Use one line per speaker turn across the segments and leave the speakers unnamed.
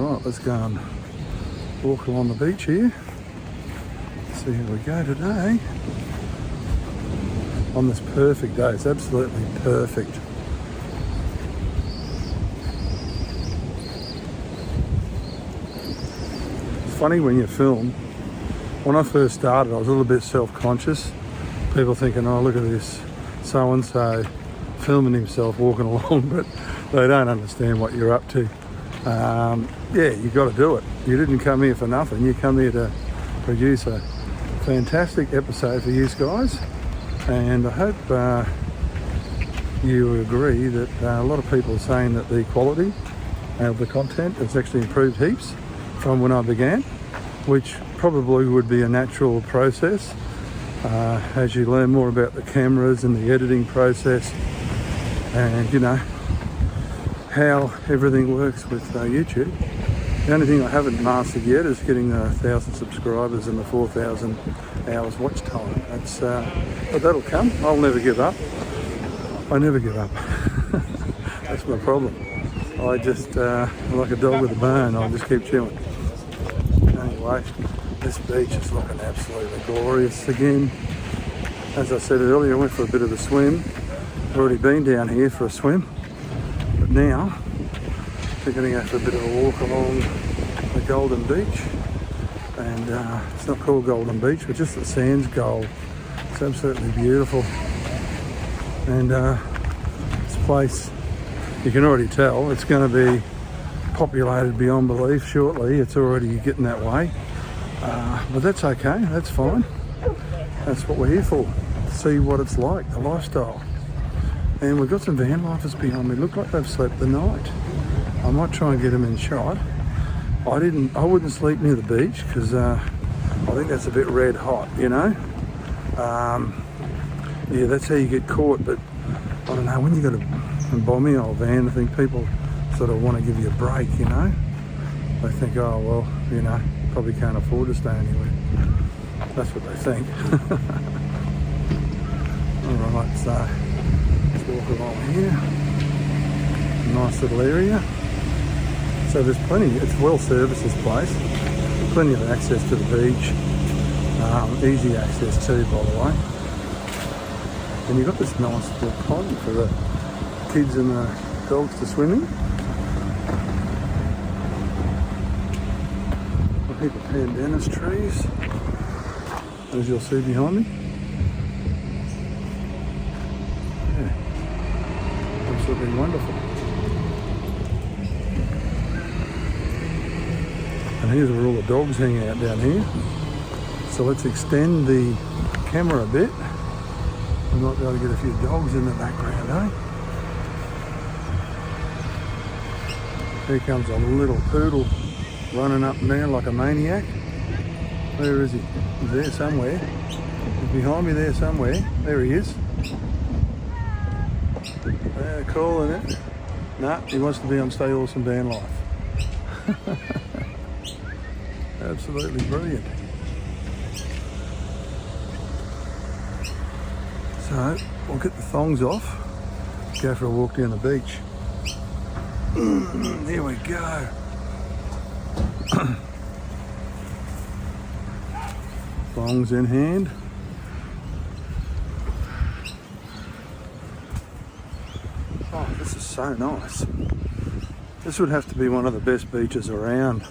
Right, let's go and walk along the beach here. See how we go today. On this perfect day, it's absolutely perfect. It's funny when you film. When I first started, I was a little bit self-conscious. People thinking, oh, look at this so-and-so filming himself walking along, but they don't understand what you're up to. Yeah, you got to do it. You didn't come here for nothing. You come here to produce a fantastic episode for you guys, and I hope you agree that a lot of people are saying that the quality of the content has actually improved heaps from when I began, which probably would be a natural process as you learn more about the cameras and the editing process, and you know how everything works with YouTube. The only thing I haven't mastered yet is getting 1,000 subscribers and the 4,000 hours watch time. That's but that'll come. I'll never give up. I never give up. That's my problem. I just like a dog with a bone. I'll just keep chewing. Anyway, this beach is looking absolutely glorious again. As I said earlier, I went for a bit of a swim. I've already been down here for a swim, but now we're going to go for a bit of a walk along the Golden Beach. And it's not called Golden Beach, but just the sand's gold. It's absolutely beautiful. And this place, you can already tell, it's going to be populated beyond belief shortly. It's already getting that way. But that's okay, that's fine. That's what we're here for, to see what it's like, the lifestyle. And we've got some Vanlifers behind me. Look like they've slept the night. I might try and get them in shot. I wouldn't sleep near the beach because I think that's a bit red hot, you know. Yeah, that's how you get caught. But I don't know, when you got a bombing old van, I think people sort of want to give you a break, you know. They think, oh well, you know, probably can't afford to stay anywhere. That's what they think. All right, so let's walk along here. Nice little area. So there's plenty, it's well serviced, this place. Plenty of access to the beach. Easy access too, by the way. And you've got this nice little pond for the kids and the dogs to swim in. A heap of pandanus trees, as you'll see behind me. Yeah, absolutely wonderful. And here's where all the dogs hang out down here. So let's extend the camera a bit. We might be able to get a few dogs in the background, eh? Here comes a little poodle running up and down like a maniac. Where is he? He's there somewhere. He's behind me there somewhere. There he is. Yeah, cool, isn't it? Nah, he wants to be on Stay Awesome Vanlife. Absolutely brilliant. So we'll get the thongs off, go for a walk down the beach. There we go. Thongs in hand. Oh, this is so nice. This would have to be one of the best beaches around.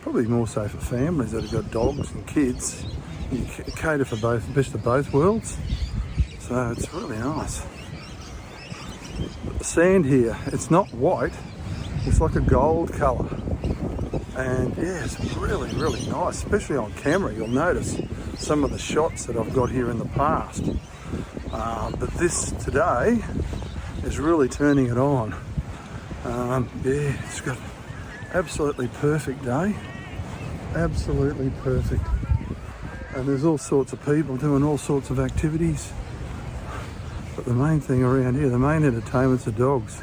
Probably more so for families that have got dogs and kids. You cater for both, best of both worlds. So it's really nice. But the sand here, it's not white, it's like a gold colour. And yeah, it's really, really nice, especially on camera. You'll notice some of the shots that I've got here in the past. But this today is really turning it on. Yeah, it's got absolutely perfect day. Absolutely perfect. And there's all sorts of people doing all sorts of activities. But the main thing around here, the main entertainment's the dogs.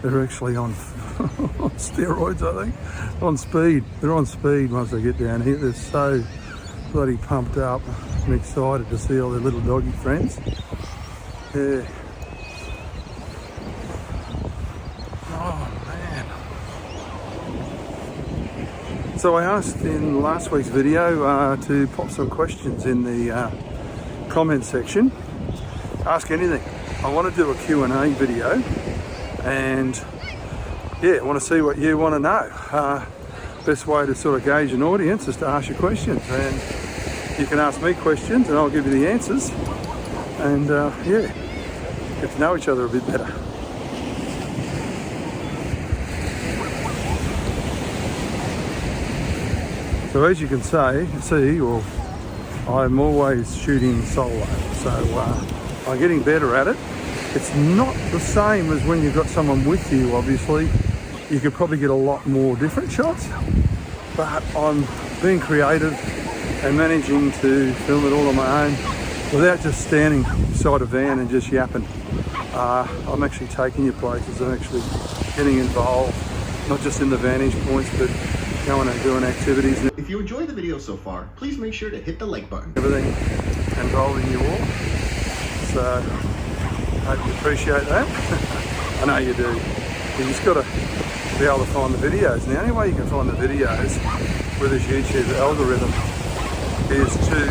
They're actually on steroids, I think. On speed. They're on speed once they get down here. They're so bloody pumped up and excited to see all their little doggy friends. Yeah. Oh man. So I asked in last week's video to pop some questions in the comment section. Ask anything. I want to do a Q&A video, and yeah, I want to see what you want to know. Best way to sort of gauge an audience is to ask you questions, and you can ask me questions and I'll give you the answers, and yeah, get to know each other a bit better. So as you can see, well, I'm always shooting solo, so I'm getting better at it. It's not the same as when you've got someone with you, obviously. You could probably get a lot more different shots, but I'm being creative and managing to film it all on my own without just standing beside a van and just yapping. I'm actually taking you places, I'm actually getting involved, not just in the vantage points, but going and doing activities.
If you enjoyed the video so far, please make sure to hit the like button.
Everything involving you all. So, hope you appreciate that. I know you do. You just got to be able to find the videos. And the only way you can find the videos with this YouTube algorithm is to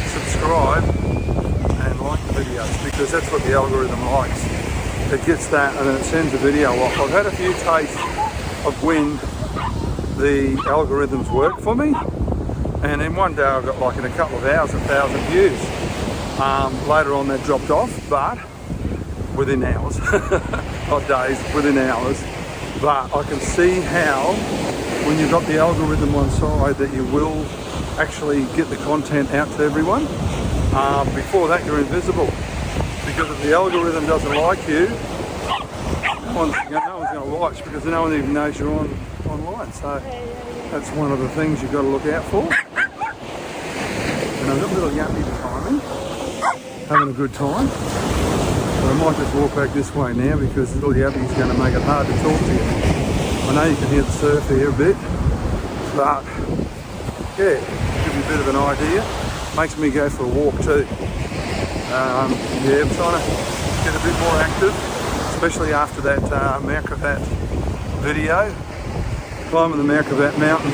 subscribe and like the videos, because that's what the algorithm likes. It gets that and then it sends a video off. I've had a few tastes of when the algorithms work for me, and in one day I got, like in a couple of hours, 1,000 views. Later on that dropped off, but within hours, not days, within hours. But I can see how when you've got the algorithm on side that you will actually get the content out to everyone. Before that you're invisible, because if the algorithm doesn't like you, no one's going to watch, because no one even knows you're online. So that's one of the things you've got to look out for. And I've got a little yappy behind me, having a good time. But I might just walk back this way now, because little yappy's going to make it hard to talk to you. I know you can hear the surf here a bit, but yeah, give you a bit of an idea. Makes me go for a walk too. Yeah, I'm trying to get a bit more active, especially after that Mount Gravatt video, climbing the Mount Gravatt mountain.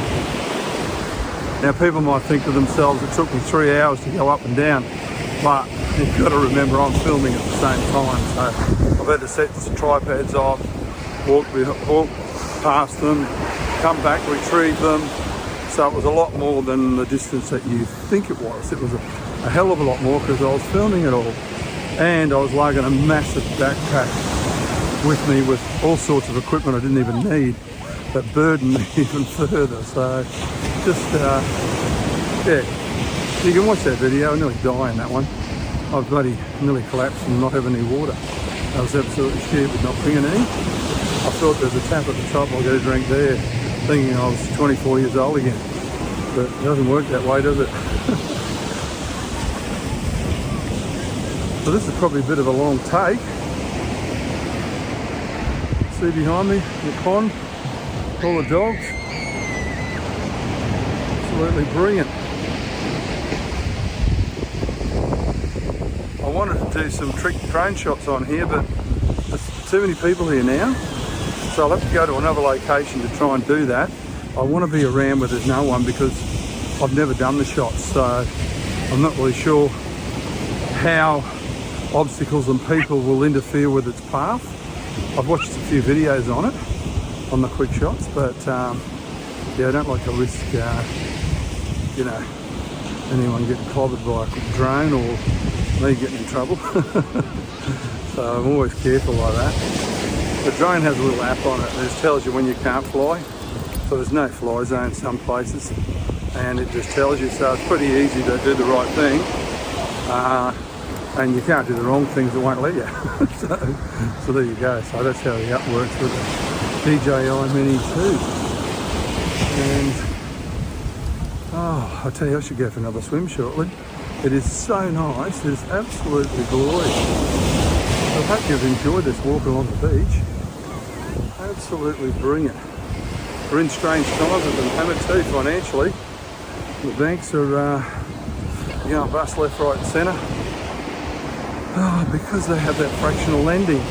Now people might think to themselves, it took me 3 hours to go up and down, but you've got to remember I'm filming at the same time, so I've had to set the tripods off, walk past them, come back, retrieve them. So it was a lot more than the distance that you think it was. It was a hell of a lot more, because I was filming it all, and I was lugging a massive backpack with me with all sorts of equipment I didn't even need, that burdened me even further. So just yeah, you can watch that video. I nearly die in that one. I bloody nearly collapsed and not having any water. I was absolutely stupid not bringing any. I thought there's a tap at the top, I'll get a drink there, thinking I was 24 years old again. But it doesn't work that way, does it? So this is probably a bit of a long take. See behind me, the pond, all the dogs. Absolutely brilliant. I wanted to do some trick drone shots on here, but there's too many people here now. So I'll have to go to another location to try and do that. I want to be around where there's no one, because I've never done the shots, so I'm not really sure how obstacles and people will interfere with its path. I've watched a few videos on it, on the quick shots, but yeah, I don't like to risk, you know, anyone getting clobbered by a drone or me getting in trouble. So I'm always careful like that. The drone has a little app on it that tells you when you can't fly. So there's no fly zone in some places, and it just tells you, so it's pretty easy to do the right thing. And you can't do the wrong things, it won't let you. so there you go. So that's how the app works with the DJI Mini 2. And oh, I tell you, I should go for another swim shortly. It is so nice, it is absolutely glorious. I hope you've enjoyed this walk along the beach. Absolutely brilliant. We're in strange times at the moment too, financially. The banks are going bust left, right and centre. Oh, because they have that fractional lending.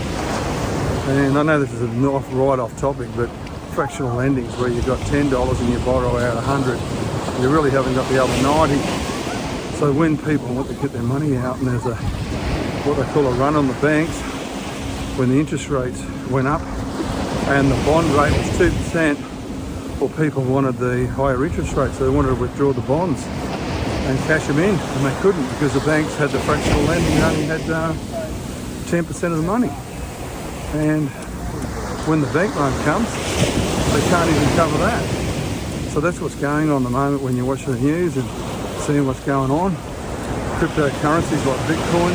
And I know this is right off topic, but fractional lendings where you've got $10 and you borrow out 100, you really haven't got the other 90. So when people want to get their money out and there's what they call a run on the banks, when the interest rates went up and the bond rate was 2%, well, people wanted the higher interest rates, so they wanted to withdraw the bonds and cash them in, and they couldn't because the banks had the fractional lending and only had 10% of the money. And when the bank loan comes, they can't even cover that. So that's what's going on at the moment when you're watching the news and seeing what's going on. Cryptocurrencies like Bitcoin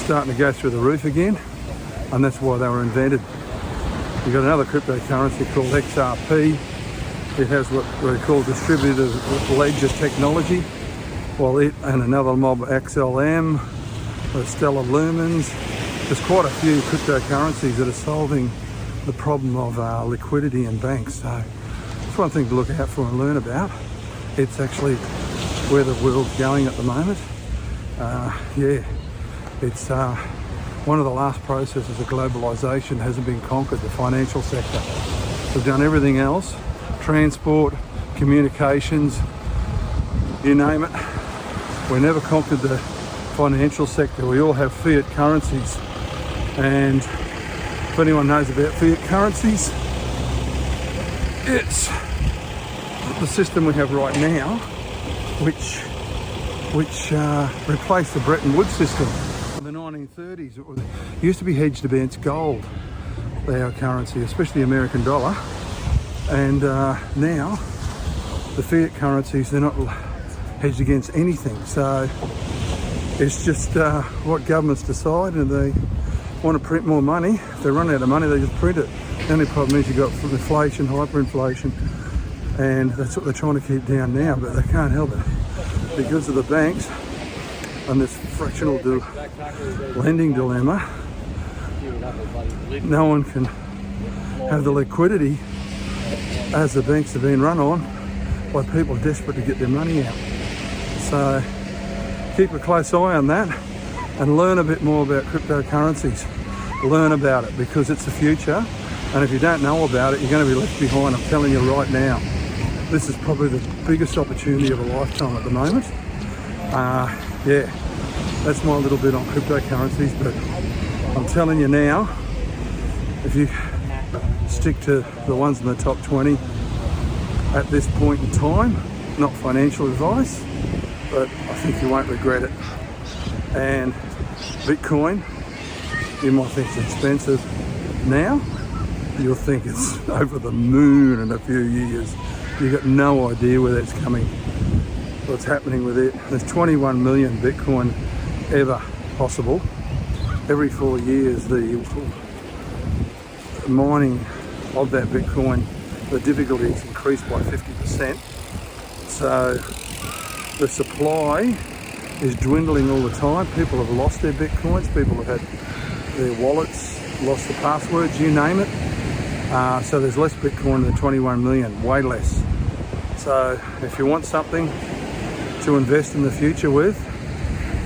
starting to go through the roof again, and that's why they were invented. You've got another cryptocurrency called XRP. It has what we call distributed ledger technology. Well, it and another mob, XLM, Stellar Lumens. There's quite a few cryptocurrencies that are solving the problem of liquidity in banks. So it's one thing to look out for and learn about. It's actually where the world's going at the moment. It's one of the last processes of globalisation hasn't been conquered, the financial sector. We've done everything else, transport, communications, you name it. We never conquered the financial sector. We all have fiat currencies. And if anyone knows about fiat currencies, it's the system we have right now, which replaced the Bretton Woods system in the 1930s. It used to be hedged against gold, our currency, especially the American dollar. And now the fiat currencies, they're not hedged against anything. So it's just what governments decide, and they want to print more money. If they run out of money, they just print it. The only problem is you've got inflation, hyperinflation, and that's what they're trying to keep down now, but they can't help it. Because of the banks and this fractional lending dilemma, no one can have the liquidity as the banks have been run on by people desperate to get their money out. So keep a close eye on that and learn a bit more about cryptocurrencies. Learn about it because it's the future, and if you don't know about it, you're going to be left behind. I'm telling you right now. This is probably the biggest opportunity of a lifetime at the moment. That's my little bit on cryptocurrencies, but I'm telling you now, if you stick to the ones in the top 20 at this point in time, not financial advice, but I think you won't regret it. And Bitcoin, you might think it's expensive now, you'll think it's over the moon in a few years. You've got no idea where that's coming, what's happening with it. There's 21 million Bitcoin ever possible. Every 4 years, the mining of that Bitcoin, the difficulty is increased by 50%. So the supply is dwindling all the time. People have lost their Bitcoins, people have had their wallets, lost the passwords, you name it. So there's less Bitcoin than 21 million, way less. So if you want something to invest in the future with,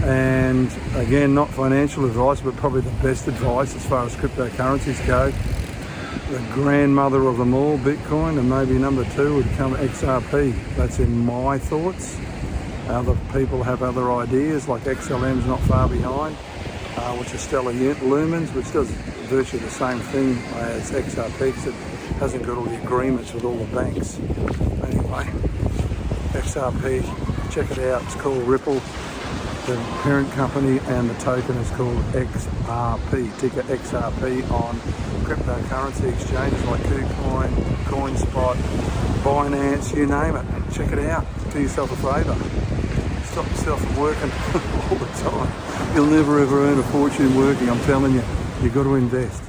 and again, not financial advice, but probably the best advice as far as cryptocurrencies go, the grandmother of them all, Bitcoin, and maybe number 2 would come XRP. That's in my thoughts. Other people have other ideas, like XLM's not far behind, which is Stellar Lumens, which does virtually the same thing as XRP, because it hasn't got all the agreements with all the banks. Anyway, XRP, check it out. It's called Ripple, the parent company, and the token is called XRP, ticker XRP on cryptocurrency exchanges like KuCoin, CoinSpot, Binance, you name it. Check it out. Do yourself a favour. Stop yourself from working all the time. You'll never ever earn a fortune working, I'm telling you. You've got to invest.